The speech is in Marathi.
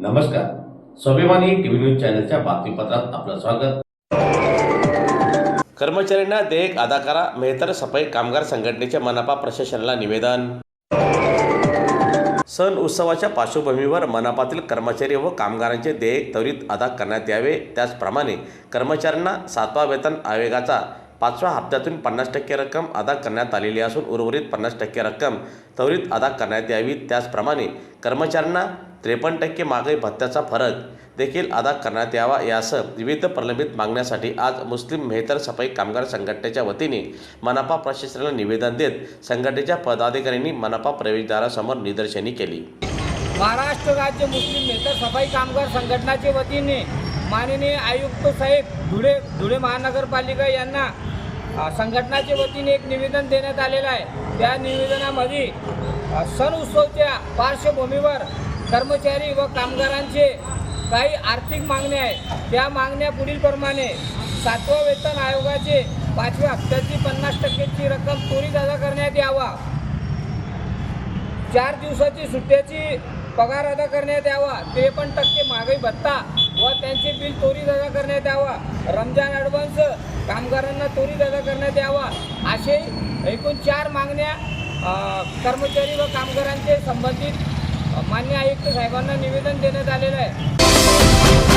नमस्कार. स्वाभिमानी टीव्ही न्यूज चॅनलच्या बातमीपत्रात आपलं स्वागत. कर्मचाऱ्यांना देयक अदा करा, मेहतर सफाई कामगार संघटनेचे मनपा प्रशासनाला निवेदन. सण उत्सवाच्या पार्श्वभूमीवर मनपातील कर्मचारी व कामगारांचे देयक त्वरित अदा करण्यात यावे. त्याचप्रमाणे कर्मचाऱ्यांना 7वा वेतन आयोगाचा 5व्या हप्त्यातून 50% रक्कम अदा करण्यात आलेली असून उर्वरित 50% रक्कम त्वरित अदा करण्यात यावी. त्याचप्रमाणे कर्मचाऱ्यांना 53% महागाई भत्त्याचा फरक देखील अदा करण्यात यावा. यासह विविध प्रलंबित मागण्यासाठी आज मुस्लिम मेहतर सफाई कामगार संघटनेच्या वतीने मनपा प्रशासनाला निवेदन देत संघटनेच्या पदाधिकाऱ्यांनी मनपा प्रवेशद्वारासमोर निदर्शने केली. महाराष्ट्र राज्य मुस्लिम मेहतर सफाई कामगार संघटनाच्या वतीने माननीय आयुक्त साहेब धुळे महानगरपालिका यांना संघटनाच्या वतीने एक निवेदन देण्यात आलेलं आहे. त्या निवेदनामध्ये सण उत्सवाच्या पार्श्वभूमीवर कर्मचारी व कामगारांचे काही आर्थिक मागण्या आहेत. त्या मागण्या पुढीलप्रमाणे 7व्या वेतन आयोगाचे 5व्या हप्त्याची 50%ची रक्कम त्वरित अदा करण्यात यावा. 4 दिवसाची सुट्ट्याची पगार अदा करण्यात यावा. 53% महागाई भत्ता व त्यांचे बिल त्वरित अदा करण्यात यावा. रमजान ॲडव्हान्स कामगारांना त्वरित अदा करण्यात यावा. असे एकूण 4 मागण्या कर्मचारी व कामगारांचे संबंधित मान्य आयुक्त साहेबांना निवेदन देण्यात आलेलं आहे.